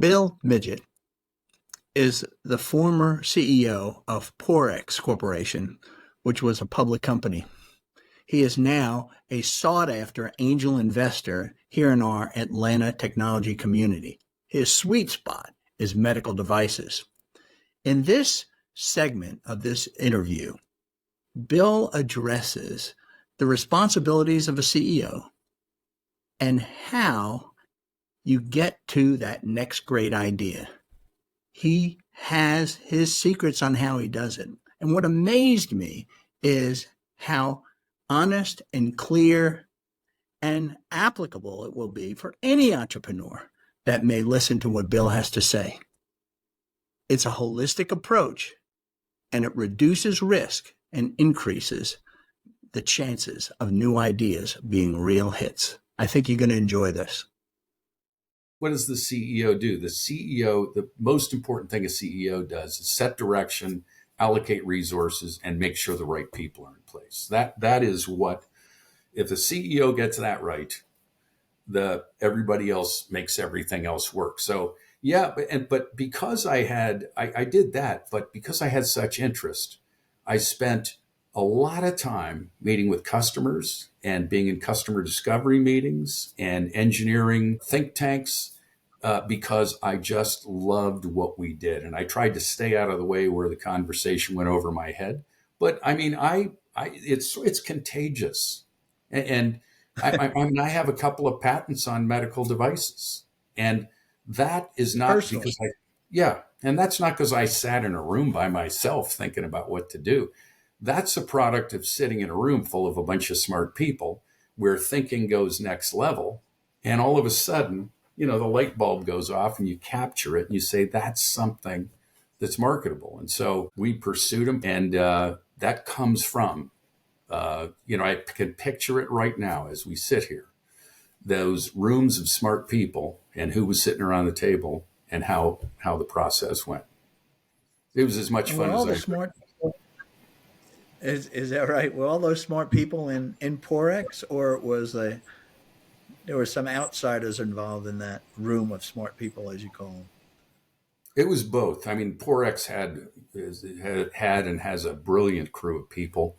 Bill Midgette is the former CEO of Porex Corporation, which was a public company. He is now a sought-after angel investor here in our Atlanta technology community. His sweet spot is medical devices. In this segment of this interview, Bill addresses the responsibilities of a CEO and how you get to that next great idea. He has his secrets on how he does it. And what amazed me is how honest and clear and applicable it will be for any entrepreneur that may listen to what Bill has to say. It's a holistic approach, and it reduces risk and increases the chances of new ideas being real hits. I think you're going to enjoy this. What does the CEO do? The CEO, the most important thing a CEO does is set direction, allocate resources, and make sure the right people are in place. That is what, if the CEO gets that right, everybody else makes everything else work. So yeah, but because I did that, but because I had such interest, I spent a lot of time meeting with customers and being in customer discovery meetings and engineering think tanks, because I just loved what we did. And I tried to stay out of the way where the conversation went over my head. But I mean, it's contagious. And I mean, I have a couple of patents on medical devices. And that is not Personally. and that's not because I sat in a room by myself thinking about what to do. That's a product of sitting in a room full of a bunch of smart people where thinking goes next level. And all of a sudden, the light bulb goes off and you capture it and you say, that's something that's marketable. And so we pursued them. And that comes from, I can picture it right now as we sit here, those rooms of smart people and who was sitting around the table and how the process went. It was as much fun as I smart. Is that right? Were all those smart people in Porex, or there were some outsiders involved in that room of smart people, as you call them? It was both. I mean, Porex had and has a brilliant crew of people,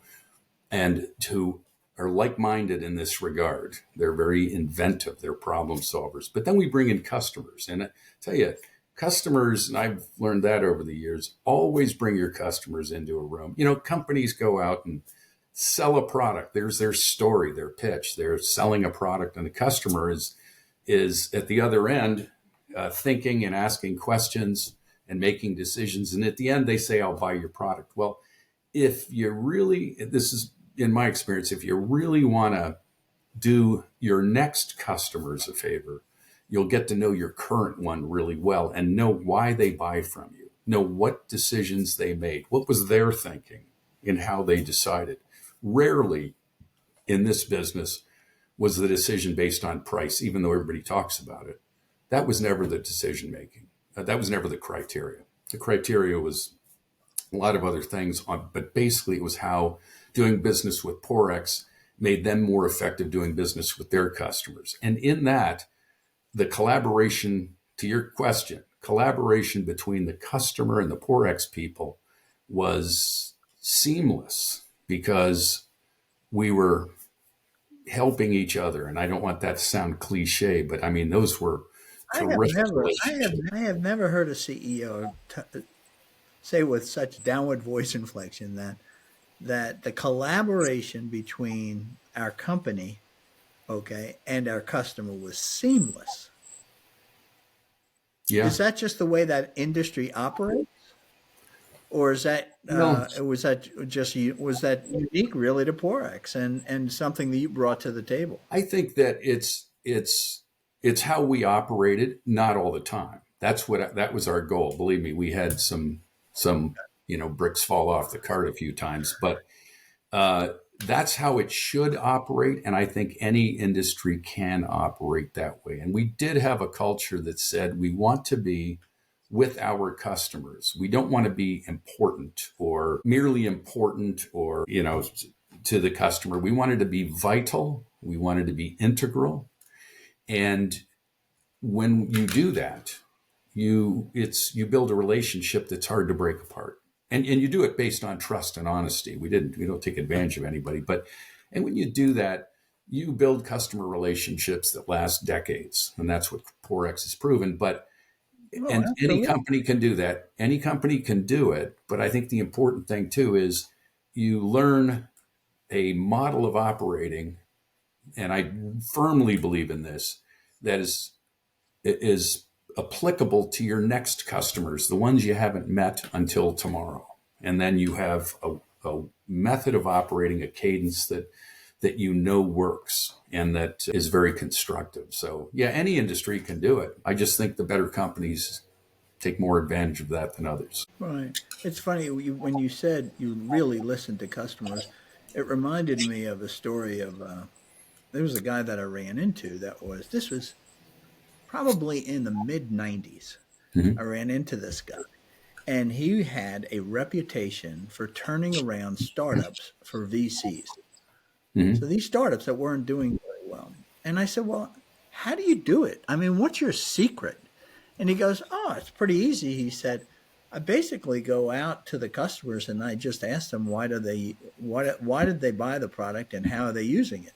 and who are like-minded in this regard. They're very inventive. They're problem solvers. But then we bring in customers, and I tell you, customers, and I've learned that over the years, always bring your customers into a room. Companies go out and sell a product. There's their story, their pitch. They're selling a product, and the customer is at the other end, thinking and asking questions and making decisions. And at the end, they say, I'll buy your product. Well, this is in my experience, if you really want to do your next customers a favor, you'll get to know your current one really well and know why they buy from you, know what decisions they made, what was their thinking and how they decided. Rarely in this business was the decision based on price, even though everybody talks about it. That was never the decision making. That was never the criteria. The criteria was a lot of other things, but basically it was how doing business with Porex made them more effective doing business with their customers. And in that, the collaboration, to your question, collaboration between the customer and the Porex people was seamless because we were helping each other. And I don't want that to sound cliche, but I mean, those were terrific relationships. I have never heard a CEO say with such downward voice inflection that the collaboration between our company, and our customer was seamless. Yeah. Is that just the way that industry operates, or is that No. was that unique really to Porex and something that you brought to the table? I think that it's how we operated, not all the time. That was our goal. Believe me, we had some bricks fall off the cart a few times, but that's how it should operate. And I think any industry can operate that way. And we did have a culture that said we want to be with our customers. We don't want to be important or merely important or, to the customer. We wanted to be vital. We wanted to be integral. And when you do that, you build a relationship that's hard to break apart. And you do it based on trust and honesty. We don't take advantage of anybody, and when you do that, you build customer relationships that last decades. And that's what Porex has proven. Oh, And any absolutely. company can do that. Any company can do it. But I think the important thing too is you learn a model of operating, and I firmly believe in this, that is applicable to your next customers, the ones you haven't met until tomorrow. And then you have a method of operating, a cadence that works and that is very constructive. So yeah, any industry can do it. I just think the better companies take more advantage of that than others. Right. It's funny when you said you really listen to customers. It reminded me of a story of there was a guy that I ran into this was probably in the mid '90s. I Mm-hmm. ran into this guy, and he had a reputation for turning around startups for VCs. So Mm-hmm. these startups that weren't doing very well. And I said, "Well, how do you do it? I mean, what's your secret?" And he goes, "Oh, it's pretty easy." He said, "I basically go out to the customers and I just ask them why did they buy the product and how are they using it?"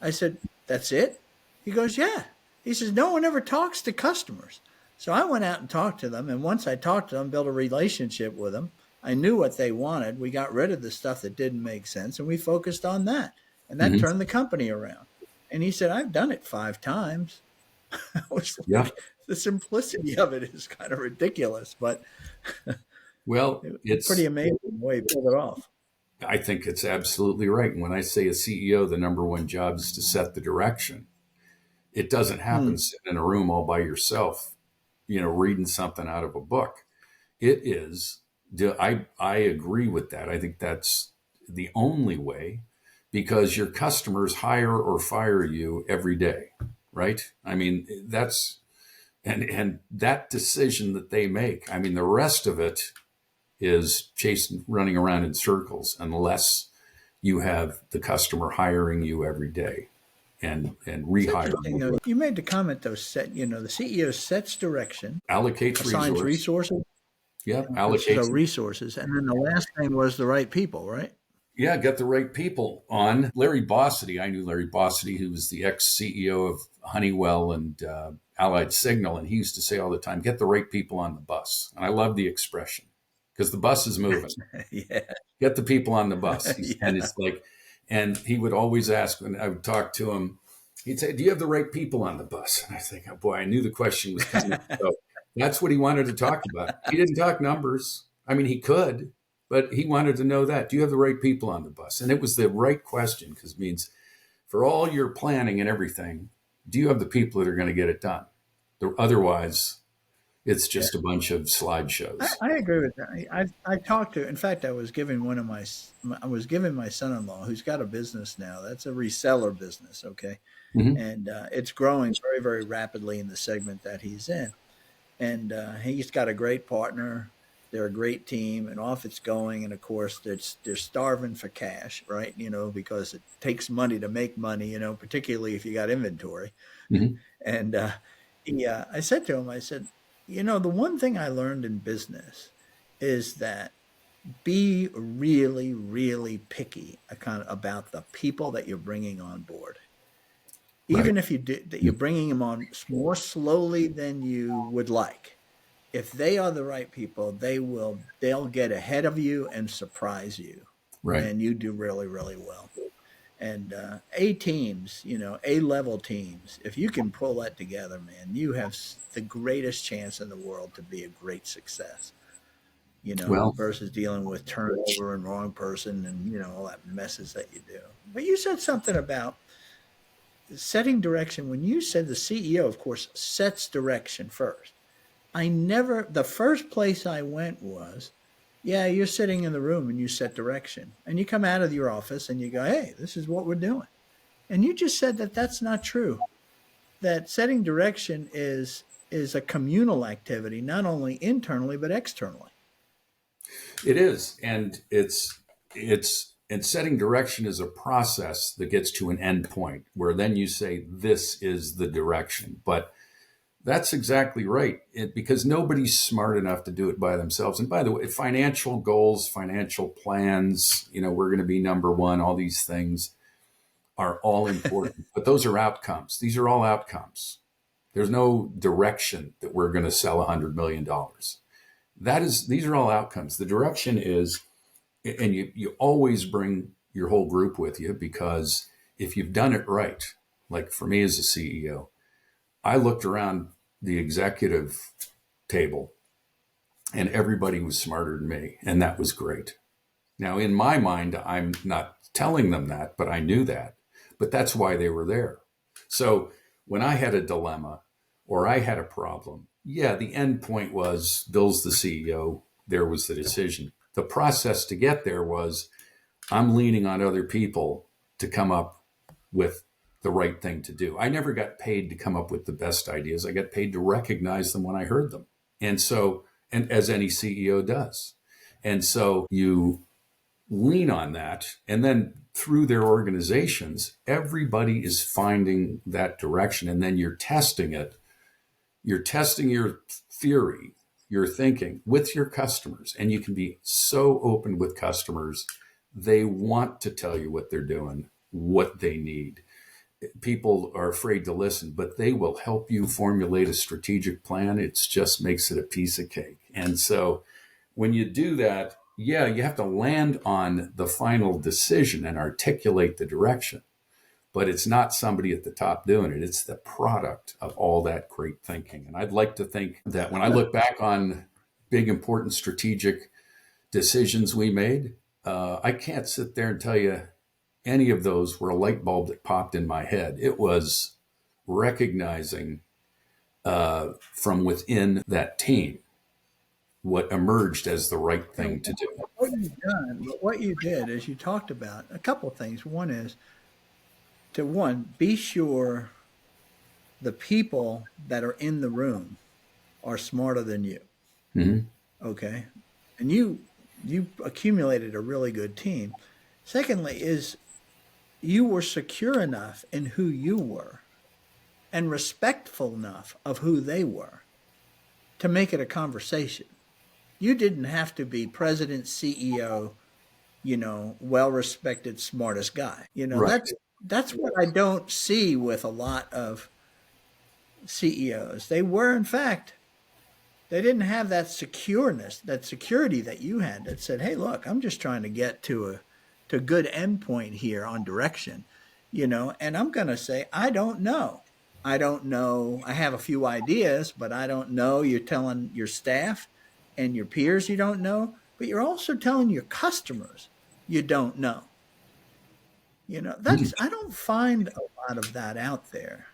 I said, "That's it?" He goes, "Yeah." He says, "No one ever talks to customers." So I went out and talked to them. And once I talked to them, built a relationship with them, I knew what they wanted. We got rid of the stuff that didn't make sense and we focused on that. And that Mm-hmm. turned the company around. And he said, "I've done it 5 times." I was Yeah. like, the simplicity of it is kind of ridiculous, but Well, it's pretty amazing the way he pulled it off. I think it's absolutely right. And when I say a CEO, the number one job is to set the direction. It doesn't happen Hmm. sitting in a room all by yourself, reading something out of a book. It is, I agree with that. I think that's the only way because your customers hire or fire you every day, right? I mean, and that decision that they make, I mean, the rest of it is chasing, running around in circles unless you have the customer hiring you every day and It's rehiring interesting though. you. You made the comment though, the CEO sets direction, Allocates assigns resource. resources, Yeah, so allocates. resources, and then the last thing was the right people, right? Yeah, get the right people on. Larry Bossidy, I knew Larry Bossidy, who was the ex CEO of Honeywell and Allied Signal, and he used to say all the time, "Get the right people on the bus." And I love the expression because the bus is moving. Yeah. Get the people on the bus. And Yeah. it's like, and he would always ask when I would talk to him, he'd say, "Do you have the right people on the bus?" And I think, oh boy, I knew the question was coming. So that's what he wanted to talk about. He didn't talk numbers. I mean, he could, but he wanted to know that. Do you have the right people on the bus? And it was the right question because it means for all your planning and everything, do you have the people that are going to get it done? Otherwise, it's just a bunch of slideshows. I agree with that. I talked to. In fact, I was giving my son-in-law, who's got a business now. That's a reseller business, okay, Mm-hmm. and it's growing very, very rapidly in the segment that he's in. And he's got a great partner. They're a great team, and off it's going. And of course, they're starving for cash, right? Because it takes money to make money. Particularly if you got inventory. Mm-hmm. And I said to him, I said, the one thing I learned in business is that be really, really picky about the people that you're bringing on board. Right. Even if that you're bringing them on more slowly than you would like. If they are the right people, they'll get ahead of you and surprise you, Right. and you do really, really well. And A teams, A level teams, if you can pull that together, man, you have the greatest chance in the world to be a great success. Well, Versus dealing with turnover and wrong person and all that messes that you do. But you said something about setting direction when you said the CEO, of course, sets direction first. The first place I went was, yeah, you're sitting in the room and you set direction. And you come out of your office and you go, hey, this is what we're doing. And you just said that that's not true. That setting direction is a communal activity, not only internally, but externally. it is, and and setting direction is a process that gets to an end point where then you say this is the direction. But That's exactly right. Because nobody's smart enough to do it by themselves. And by the way, financial goals, financial plans, we're going to be number one, all these things are all important, but those are outcomes. These are all outcomes. There's no direction that we're going to sell $100 million. These are all outcomes. The direction is, and you always bring your whole group with you, because if you've done it right, like for me as a CEO, I looked around the executive table and everybody was smarter than me. And that was great. Now, in my mind, I'm not telling them that, but I knew that. But that's why they were there. So when I had a dilemma or I had a problem, yeah, the end point was Bill's the CEO. There was the decision. The process to get there was I'm leaning on other people to come up with the right thing to do. I never got paid to come up with the best ideas. I got paid to recognize them when I heard them. And as any CEO does. And so you lean on that. And then through their organizations, everybody is finding that direction. And then you're testing it. You're testing your theory, your thinking with your customers. And you can be so open with customers. They want to tell you what they're doing, what they need. People are afraid to listen, but they will help you formulate a strategic plan. It just makes it a piece of cake. And so when you do that, yeah, you have to land on the final decision and articulate the direction, but it's not somebody at the top doing it. It's the product of all that great thinking. And I'd like to think that when I look back on big, important strategic decisions we made, I can't sit there and tell you any of those were a light bulb that popped in my head. It was recognizing from within that team what emerged as the right thing to do. What you did is you talked about a couple of things. One is be sure the people that are in the room are smarter than you. Mm-hmm. Okay. And you accumulated a really good team. Secondly is you were secure enough in who you were and respectful enough of who they were to make it a conversation. You didn't have to be president, CEO, well-respected, smartest guy. Right. That's what I don't see with a lot of CEOs. They were, in fact, they didn't have that secureness, that security that you had that said, hey, look, I'm just trying to get to a good endpoint here on direction, and I'm going to say, I don't know. I don't know. I have a few ideas, but I don't know. You're telling your staff and your peers you don't know, but you're also telling your customers you don't know. I don't find a lot of that out there.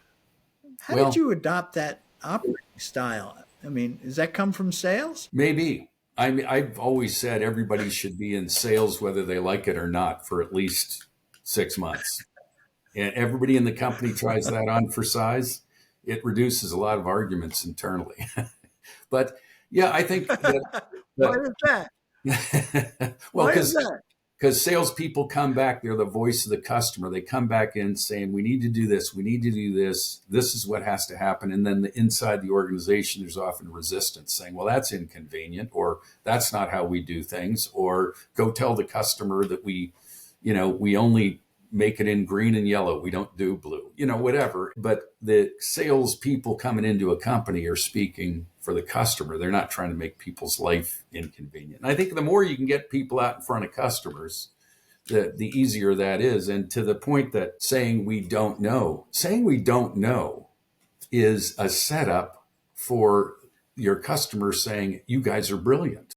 How Well, did you adopt that operating style? I mean, does that come from sales? maybe. I've always said everybody should be in sales, whether they like it or not, for at least 6 months. And everybody in the company tries that on for size. It reduces a lot of arguments internally. But yeah, I think Why is that? well, Why is that? because salespeople come back, they're the voice of the customer. They come back in saying, we need to do this, we need to do this, this is what has to happen. And then inside the organization, there's often resistance saying, well, that's inconvenient, or that's not how we do things, or go tell the customer that we only make it in green and yellow. We don't do blue, whatever. But the salespeople coming into a company are speaking for the customer. They're not trying to make people's life inconvenient. And I think the more you can get people out in front of customers, the easier that is. And to the point that saying we don't know is a setup for your customer saying, you guys are brilliant.